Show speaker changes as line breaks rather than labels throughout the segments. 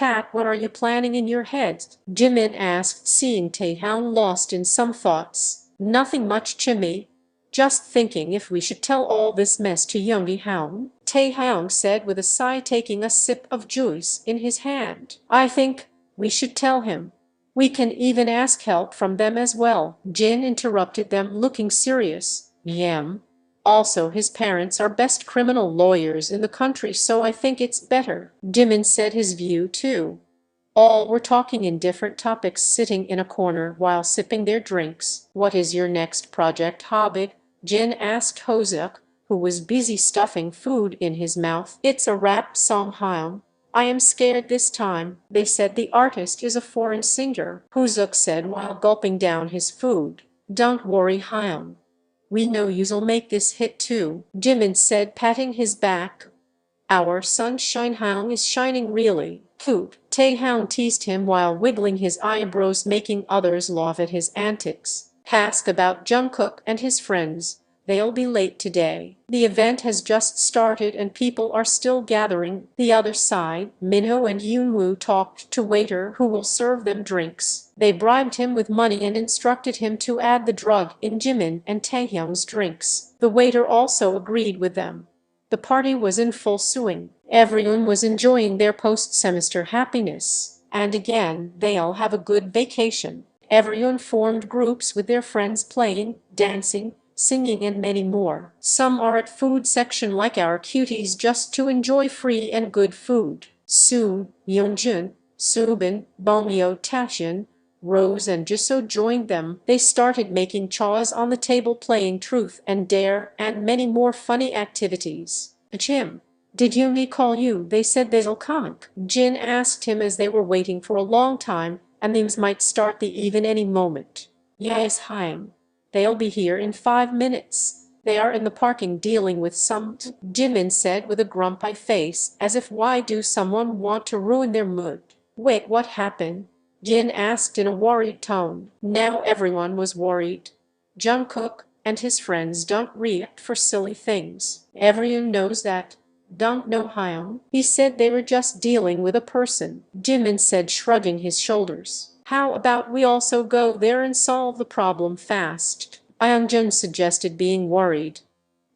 cat, what are you planning in your head? Jimin asked, seeing Taehyung lost in some thoughts. Nothing much, Jimmy. Just thinking if we should tell all this mess to Yoongi. Taehyung said with a sigh, taking a sip of juice in his hand. I think we should tell him. We can even ask help from them as well. Jin interrupted them, looking serious. Yam. Also, his parents are best criminal lawyers in the country, so I think it's better. Jimin said his view too. All were talking in different topics, sitting in a corner while sipping their drinks. What is your next project, Hobbit? Jin asked Hoseok, who was busy stuffing food in his mouth. It's a rap song, Hyung. I am scared this time. They said the artist is a foreign singer, Hoseok said while gulping down his food. Don't worry, Hyung. We know you'll make this hit too, Jimin said, patting his back. Our sunshine Hyung is shining really. Kook. Taehyung teased him while wiggling his eyebrows, making others laugh at his antics. Ask about Jungkook and his friends. They'll be late today. The event has just started and people are still gathering. The other side, Minho and Yoonwoo talked to waiter who will serve them drinks. They bribed him with money and instructed him to add the drug in Jimin and Taehyung's drinks. The waiter also agreed with them. The party was in full swing. Everyone was enjoying their post-semester happiness. And again, they'll have a good vacation. Everyone formed groups with their friends, playing, dancing, singing and many more. Some are at food section like our cuties just to enjoy free and good food. Soon, Yeonjun, Subin, Bongyo, Taehyung, Rose and Jisoo joined them. They started making chaws on the table, playing truth and dare, and many more funny activities. Jim, did Yoongi call you? They said they'll come. Jin asked him as they were waiting for a long time, and things might start the even any moment. Yes, Haim. They'll be here in 5 minutes. They are in the parking dealing with some, Jimin said with a grumpy face, as if why do someone want to ruin their mood? Wait, what happened? Jin asked in a worried tone. Now everyone was worried. Jungkook and his friends don't react for silly things. Everyone knows that. Don't know Hyung. He said they were just dealing with a person. Jimin said, shrugging his shoulders. How about we also go there and solve the problem fast? Youngjun suggested, being worried.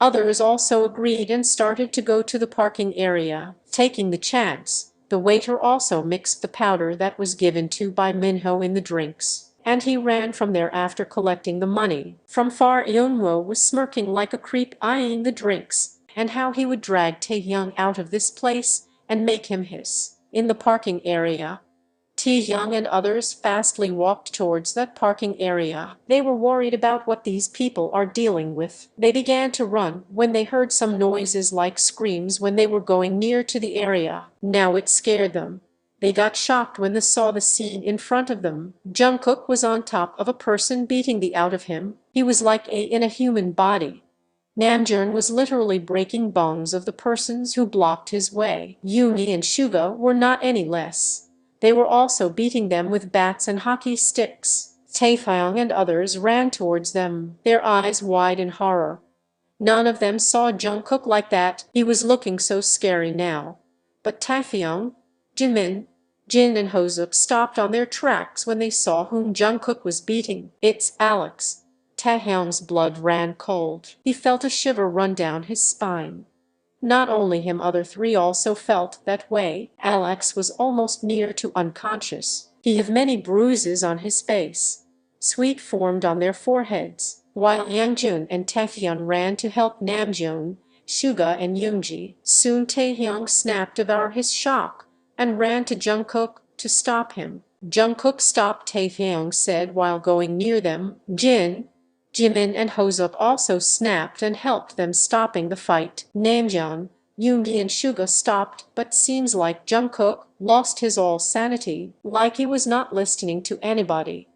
Others also agreed and started to go to the parking area, taking the chance. The waiter also mixed the powder that was given to by Minho in the drinks, and he ran from there after collecting the money. From far, Yeonwoo was smirking like a creep, eyeing the drinks, and how he would drag Taehyung out of this place and make him hiss. In the parking area, Taehyung and others fastly walked towards that parking area. They were worried about what these people are dealing with. They began to run when they heard some noises like screams when they were going near to the area. Now it scared them. They got shocked when they saw the scene in front of them. Jungkook was on top of a person, beating the out of him. He was like in a human body. Namjin was literally breaking bones of the persons who blocked his way. Yoongi and Suga were not any less. They were also beating them with bats and hockey sticks. Taehyung and others ran towards them, their eyes wide in horror. None of them saw Jungkook like that. He was looking so scary now. But Taehyung, Jimin, Jin and Hoseok stopped on their tracks when they saw whom Jungkook was beating. It's Alex. Taehyung's blood ran cold. He felt a shiver run down his spine. Not only him, other three also felt that way. Alex was almost near to unconscious. He had many bruises on his face. Sweat formed on their foreheads. While Youngjun and Taehyung ran to help Namjoon, Suga and Yoongi. Soon Taehyung snapped out his shock and ran to Jungkook to stop him. Jungkook stopped, Taehyung said while going near them. Jin, Jimin and Hoseok also snapped and helped them, stopping the fight. Namjoon, Yoongi and Suga stopped, but seems like Jungkook lost his all sanity, like he was not listening to anybody.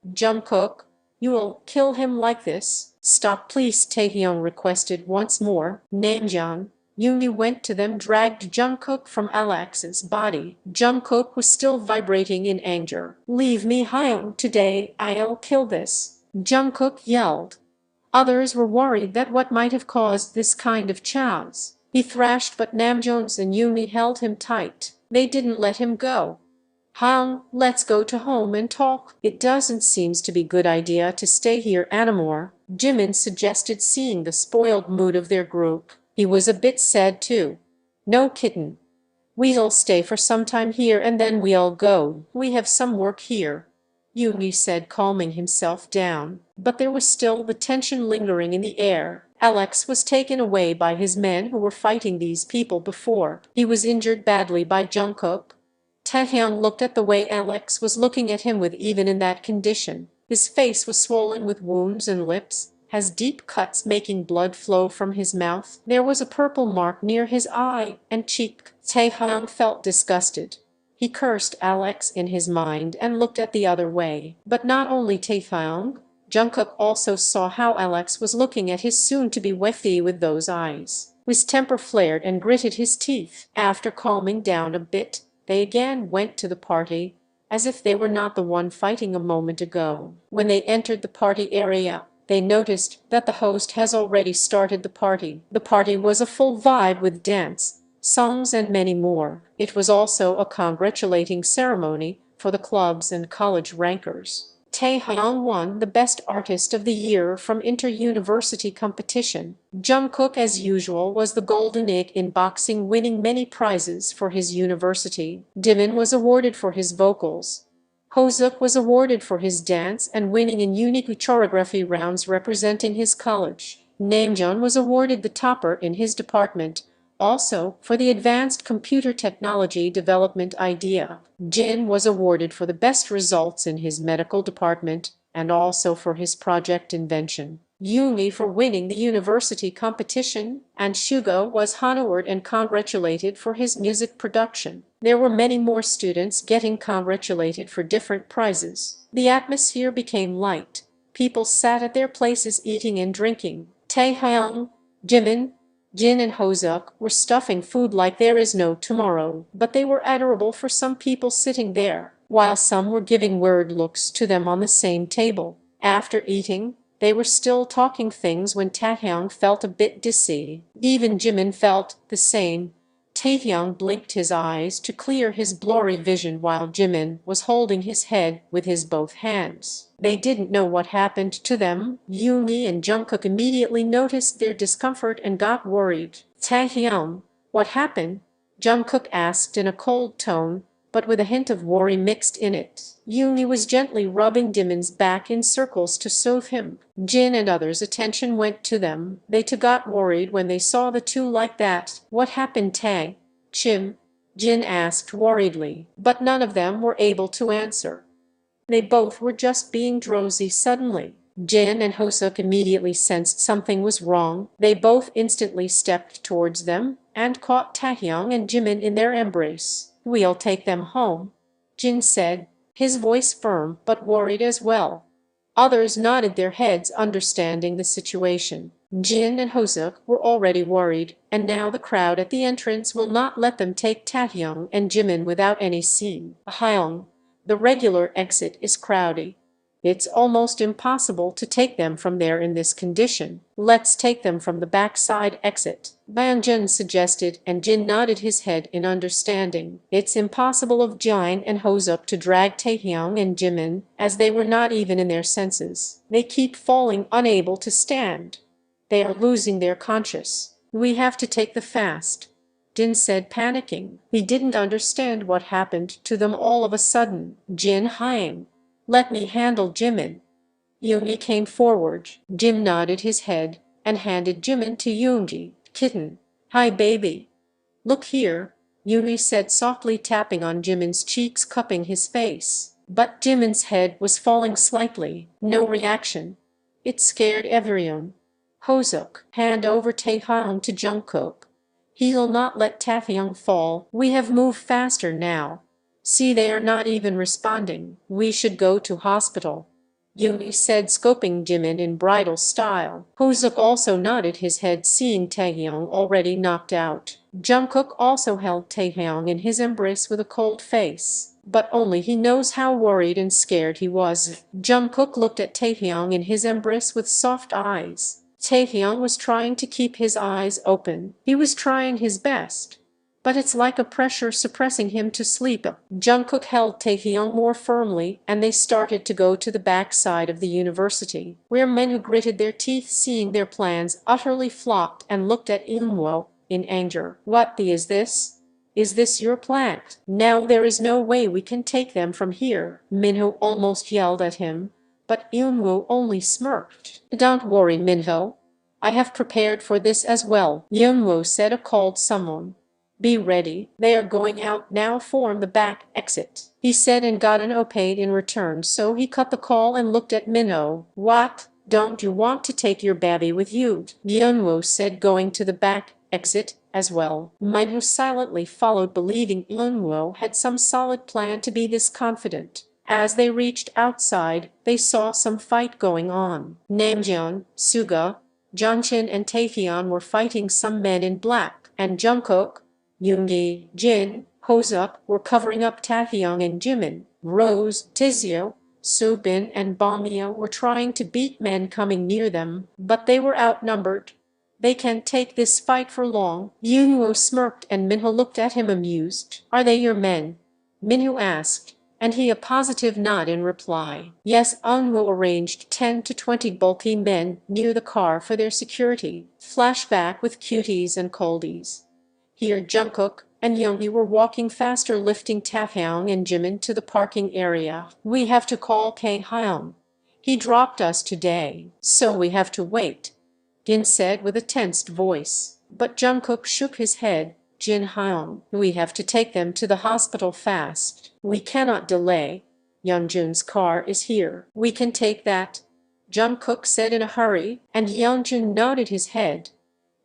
Jungkook, you'll kill him like this? Stop please, Taehyung requested once more. Namjoon, Yoongi went to them, dragged Jungkook from Alex's body. Jungkook was still vibrating in anger. Leave me, Hyung, today I'll kill this. Jungkook yelled. Others were worried that what might have caused this kind of chaos. He thrashed, but Namjoon and Yoongi held him tight. They didn't let him go. Hung, let's go to home and talk. It doesn't seem to be good idea to stay here anymore, Jimin suggested, seeing the spoiled mood of their group. He was a bit sad too. No kitten. We'll stay for some time here and then we'll go. We have some work here, Yoongi said, calming himself down. But there was still the tension lingering in the air. Alex was taken away by his men who were fighting these people before. He was injured badly by Jungkook. Taehyung looked at the way Alex was looking at him with even in that condition. His face was swollen with wounds and lips has deep cuts making blood flow from his mouth. There was a purple mark near his eye and cheek. Taehyung felt disgusted. He cursed Alex in his mind and looked at the other way. But not only Taehyung, Jungkook also saw how Alex was looking at his soon-to-be wifey with those eyes. His temper flared and gritted his teeth. After calming down a bit, they again went to the party, as if they were not the one fighting a moment ago. When they entered the party area, they noticed that the host has already started the party. The party was a full vibe with dance, songs and many more. It was also a congratulating ceremony for the clubs and college rankers. Taehyung won the Best Artist of the Year from Inter-University competition. Jungkook, as usual, was the golden egg in boxing, winning many prizes for his university. Jimin was awarded for his vocals. Hoseok was awarded for his dance and winning in unique choreography rounds representing his college. Namjin was awarded the topper in his department, also for the advanced computer technology development idea. Jin was awarded for the best results in his medical department and also for his project invention. Yoonmi for winning the university competition, and Shugo was honored and congratulated for his music production. There were many more students getting congratulated for different prizes. The atmosphere became light. People sat at their places eating and drinking. Taehyung, Jimin, Jin and Hoseok were stuffing food like there is no tomorrow, but they were adorable for some people sitting there, while some were giving weird looks to them on the same table. After eating, they were still talking things when Taehyung felt a bit dizzy. Even Jimin felt the same. Taehyung blinked his eyes to clear his blurry vision while Jimin was holding his head with his both hands. They didn't know what happened to them. Yoongi and Jungkook immediately noticed their discomfort and got worried. Taehyung, what happened? Jungkook asked in a cold tone, but with a hint of worry mixed in it. Yoongi was gently rubbing Jimin's back in circles to soothe him. Jin and others' attention went to them. They too got worried when they saw the two like that. What happened, Tae? Chim? Jin asked worriedly, but none of them were able to answer. They both were just being drowsy suddenly. Jin and Hoseok immediately sensed something was wrong. They both instantly stepped towards them and caught Taehyung and Jimin in their embrace. We'll take them home, Jin said, his voice firm but worried as well. Others nodded their heads, understanding the situation. Jin and Hoseok were already worried, and now the crowd at the entrance will not let them take Taehyung and Jimin without any scene. Hyung, the regular exit is crowded. It's almost impossible to take them from there in this condition. Let's take them from the backside exit, Namjin suggested, and Jin nodded his head in understanding. It's impossible of Jin and Hoseok to drag Taehyung and Jimin, as they were not even in their senses. They keep falling, unable to stand. They are losing their conscience. We have to take them fast, Jin said, panicking. He didn't understand what happened to them all of a sudden. Jin Hyung, let me handle Jimin. Yoongi came forward. Jim nodded his head and handed Jimin to Yoongi. Kitten. Hi baby. Look here, Yoongi said softly, tapping on Jimin's cheeks, cupping his face. But Jimin's head was falling slightly. No reaction. It scared everyone. Hoseok, hand over Taehyung to Jungkook. He'll not let Taehyung fall. We have moved faster now. See, they are not even responding. We should go to hospital, Yoongi said, scoping Jimin in bridal style. Hoseok also nodded his head, seeing Taehyung already knocked out. Jungkook also held Taehyung in his embrace with a cold face, but only he knows how worried and scared he was. Jungkook looked at Taehyung in his embrace with soft eyes. Taehyung was trying to keep his eyes open. He was trying his best. but it's like a pressure suppressing him to sleep. Jungkook held Taehyung more firmly, and they started to go to the back side of the university, where men who gritted their teeth seeing their plans utterly flopped and looked at Eunwoo in anger. What the is this? Is this your plan? Now there is no way we can take them from here, Minho almost yelled at him, but Eunwoo only smirked. Don't worry, Minho. I have prepared for this as well, Eunwoo said. Called someone. Be ready, they are going out now. Form the back exit, he said, and got an opaid in return, so he cut the call and looked at Minho. What? Don't you want to take your baby with you? Eunwoo said, going to the back exit as well. Minho silently followed, believing Eunwoo had some solid plan to be this confident. As they reached outside, they saw some fight going on. Namjin, Suga, Jeonchin and Taehyung were fighting some men in black, and Jungkook, Yoongi, Jin, Hoseok were covering up Taehyung and Jimin. Rose, Tizio, Soobin and Bamia were trying to beat men coming near them, but they were outnumbered. They can't take this fight for long. Eunwoo smirked and Minho looked at him amused. Are they your men? Minho asked, and he a positive nod in reply. Yes, Eunwoo arranged 10 to 20 bulky men near the car for their security. Flashback with cuties and coldies. Here Jungkook and Yoongi were walking faster, lifting Taehyung and Jimin to the parking area. We have to call Taehyung. He dropped us today, so we have to wait, Jin said with a tensed voice. But Jungkook shook his head. Jin-hyung, we have to take them to the hospital fast. We cannot delay. Yeonjun's car is here. We can take that, Jungkook said in a hurry, and Yeonjun nodded his head.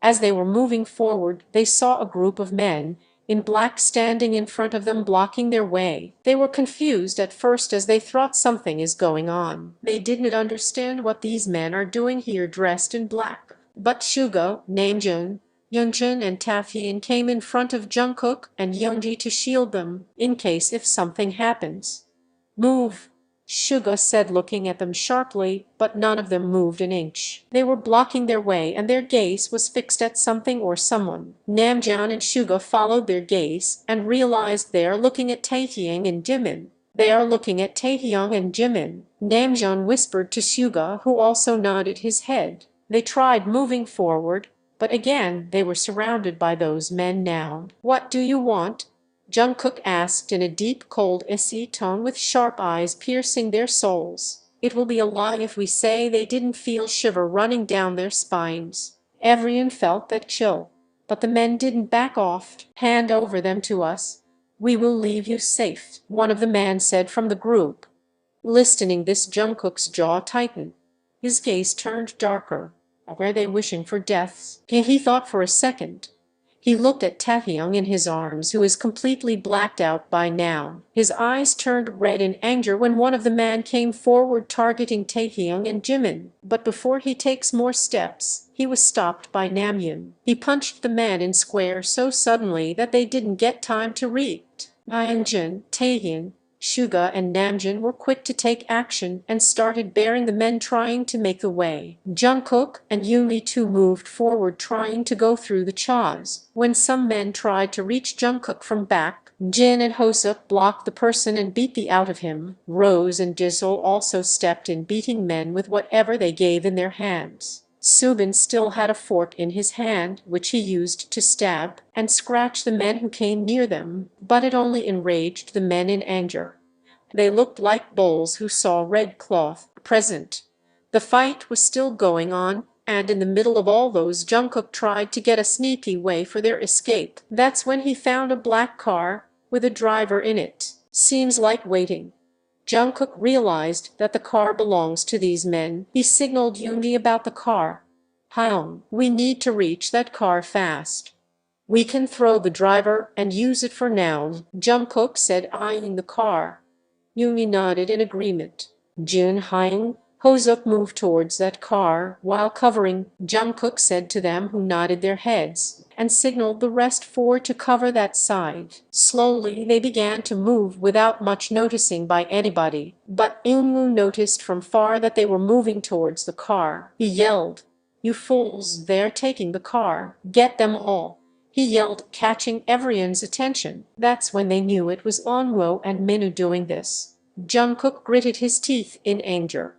As they were moving forward, they saw a group of men in black standing in front of them, blocking their way. They were confused at first as they thought something is going on. They didn't understand what these men are doing here dressed in black. But Suga, Namjin, Yeonjun and Taehyung came in front of Jungkook and Yoongi to shield them, in case if something happens. Move, Suga said, looking at them sharply, but none of them moved an inch. They were blocking their way and their gaze was fixed at something or someone. Namjin and Suga followed their gaze and realized they are looking at Taehyung and Jimin. They are looking at Taehyung and Jimin, Namjin whispered to Suga, who also nodded his head. They tried moving forward, but again they were surrounded by those men now. What do you want? Jungkook asked in a deep, cold SE tone with sharp eyes piercing their souls. It will be a lie if we say they didn't feel shiver running down their spines. Everyone felt that chill, but the men didn't back off. Hand over them to us. We will leave you safe, one of the men said from the group. Listening this, Jungkook's jaw tightened. His gaze turned darker. Were they wishing for deaths? He thought for a second. He looked at Taehyung in his arms, who is completely blacked out by now. His eyes turned red in anger when one of the men came forward, targeting Taehyung and Jimin. But before he takes more steps, he was stopped by Namjin. He punched the man in square so suddenly that they didn't get time to react. Yeonjun, Taehyung, Suga and Namjin were quick to take action and started bearing the men trying to make the way. Jungkook and Yoongi too moved forward, trying to go through the chaos. When some men tried to reach Jungkook from back, Jin and Hoseok blocked the person and beat the out of him. Rose and Jisoo also stepped in, beating men with whatever they gave in their hands. Soobin still had a fork in his hand, which he used to stab and scratch the men who came near them, but it only enraged the men in anger. They looked like bulls who saw red cloth present. The fight was still going on, and in the middle of all those, Jungkook tried to get a sneaky way for their escape. That's when he found a black car with a driver in it. Seems like waiting. Jungkook realized that the car belongs to these men. He signaled Yoongi about the car. Hyung, we need to reach that car fast. We can throw the driver and use it for now, Jungkook said, eyeing the car. Yoongi nodded in agreement. Jin-hyung, Hoseok moved towards that car while covering, Jungkook said to them, who nodded their heads, and signaled the rest four to cover that side. Slowly they began to move without much noticing by anybody, but Eunwoo noticed from far that they were moving towards the car. He yelled, "You fools, they're taking the car. Get them all." he yelled, catching everyone's attention. That's when they knew it was Onwo and Minu doing this. Jungkook gritted his teeth in anger.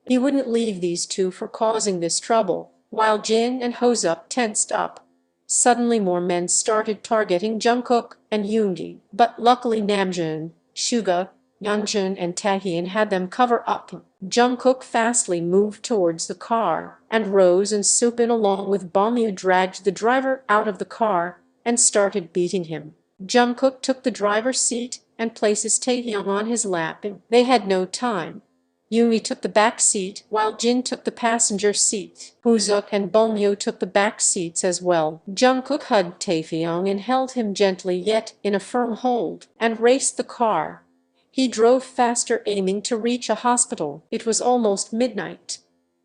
He wouldn't leave these two for causing this trouble, while Jin and Hoseok tensed up. Suddenly more men started targeting Jungkook and Yoongi, but luckily Namjin, Suga, Namjin and Taehyung had them cover up. Jungkook fastly moved towards the car, and Rose and Supin along with Bongyu dragged the driver out of the car and started beating him. Jungkook took the driver's seat and places Taehyung on his lap. They had no time. Yoongi took the back seat, while Jin took the passenger seat. Hoseok and Bongyu took the back seats as well. Jungkook hugged Taehyung and held him gently yet in a firm hold, and raced the car. He drove faster, aiming to reach a hospital. It was almost midnight.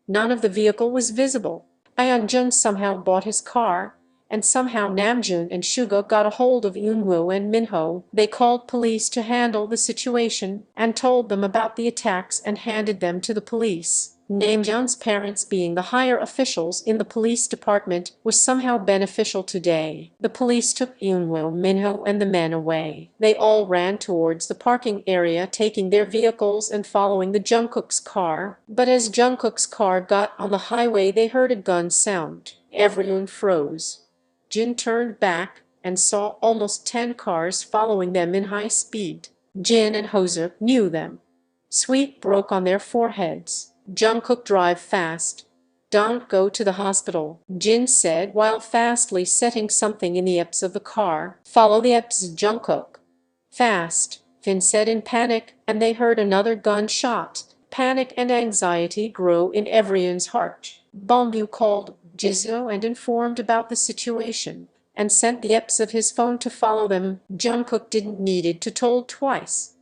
None of the vehicle was visible. Yeonjun somehow bought his car, and somehow Namjoon and Suga got a hold of Eunwoo and Minho. They called police to handle the situation and told them about the attacks and handed them to the police. Namjoon's parents being the higher officials in the police department was somehow beneficial today. The police took Eunwoo, Minho and the men away. They all ran towards the parking area, taking their vehicles and following the Jungkook's car. But as Jungkook's car got on the highway, they heard a gun sound. Everyone froze. Jin turned back and saw almost 10 cars following them in high speed. Jin and Hoseok knew them. Sweat broke on their foreheads. Jungkook, drive fast. Don't go to the hospital, Jin said while fastly setting something in the EPS of the car. Follow the EPS, Jungkook. Fast, Finn said in panic, and they heard another gunshot. Panic and anxiety grew in everyone's heart. Bongyu called Jinjoo and informed about the situation, and sent the EPS of his phone to follow them. Jungkook didn't need to told twice.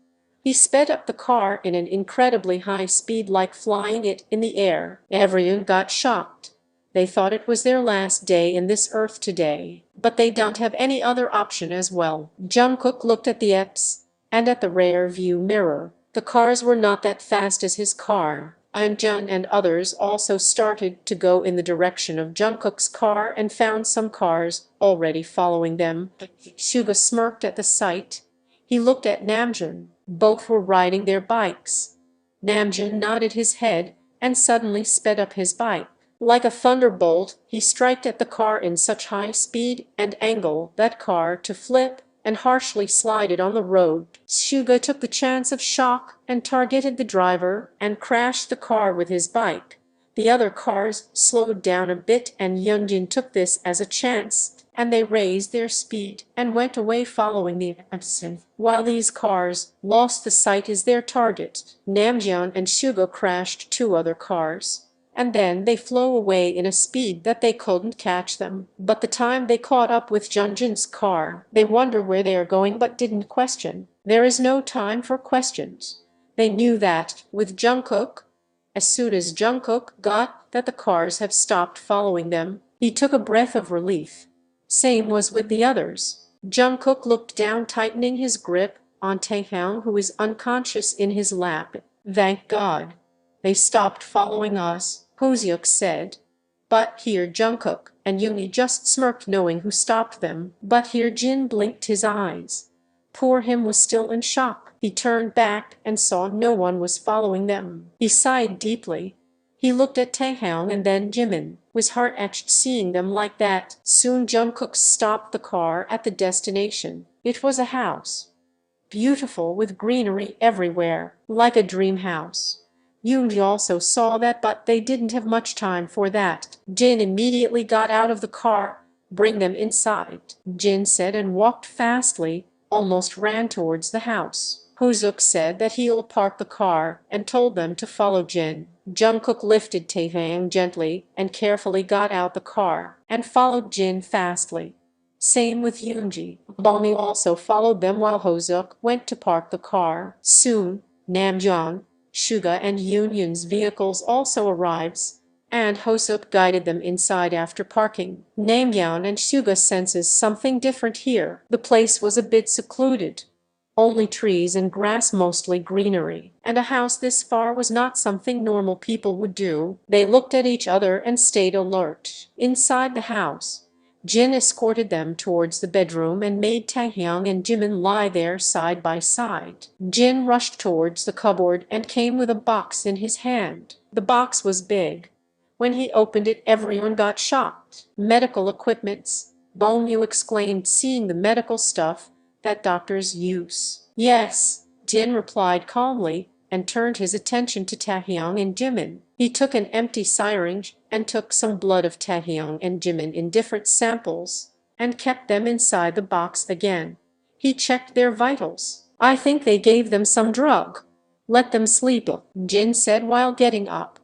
He sped up the car in an incredibly high speed, like flying it in the air. Everyone got shocked. They thought it was their last day in this earth today, but they don't have any other option as well. Jungkook looked at the EPS and at the rear view mirror. The cars were not that fast as his car. Yeonjun and others also started to go in the direction of Jungkook's car and found some cars already following them. Suga smirked at the sight. He looked at Namjoon. Both were riding their bikes. Namjoon nodded his head and suddenly sped up his bike. Like a thunderbolt, he struck at the car in such high speed and angle that car to flip and harshly slided on the road. Suga took the chance of shock and targeted the driver and crashed the car with his bike. The other cars slowed down a bit, and Yeonjun took this as a chance, and they raised their speed and went away following the EPS. While these cars lost the sight as their target, Namjoon and Suga crashed 2 other cars, and then they flew away in a speed that they couldn't catch them. But the time they caught up with Junjun's car, they wonder where they are going but didn't question. There is no time for questions. They knew that with Jungkook. As soon as Jungkook got that the cars have stopped following them, he took a breath of relief. Same was with the others. Jungkook looked down, tightening his grip on Taehyung, who is unconscious in his lap. Thank God. They stopped following us, Hoseok said. But here Jungkook and Yoongi just smirked, knowing who stopped them. But here Jin blinked his eyes. Poor him was still in shock. He turned back and saw no one was following them. He sighed deeply. He looked at Taehyung and then Jimin, his heart etched seeing them like that. Soon Jungkook stopped the car at the destination. It was a house. Beautiful, with greenery everywhere, like a dream house. Yoongi also saw that, but they didn't have much time for that. Jin immediately got out of the car. Bring them inside, Jin said, and walked fastly, almost ran towards the house. Hoseok said that he'll park the car and told them to follow Jin. Jungkook lifted Taehyung gently and carefully got out the car and followed Jin fastly. Same with Yoongi. Bongyu also followed them while Hoseok went to park the car. Soon, Namjoon, Suga and Yoonmin's vehicles also arrives, and Hoseok guided them inside after parking. Namjoon and Suga senses something different here. The place was a bit secluded. Only trees and grass, mostly greenery, and a house this far was not something normal people would do. They looked at each other and stayed alert. Inside the house, Jin escorted them towards the bedroom and made Taehyung and Jimin lie there side by side. Jin rushed towards the cupboard and came with a box in his hand. The box was big. When he opened it, everyone got shocked. Medical equipments, Bongyu exclaimed, seeing the medical stuff that doctors use. Yes, Jin replied calmly, and turned his attention to Taehyung and Jimin. He took an empty syringe and took some blood of Taehyung and Jimin in different samples, and kept them inside the box again. He checked their vitals. I think they gave them some drug. Let them sleep, Jin said while getting up.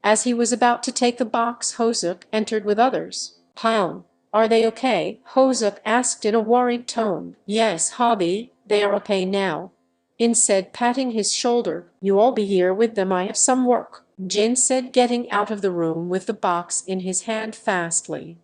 As he was about to take the box, Hoseok entered with others. Hyun, are they okay? Hoseok asked in a worried tone. Yes, Hobby, they are okay now. In said, patting his shoulder. You all be here with them, I have some work. Jin said, getting out of the room with the box in his hand fastly.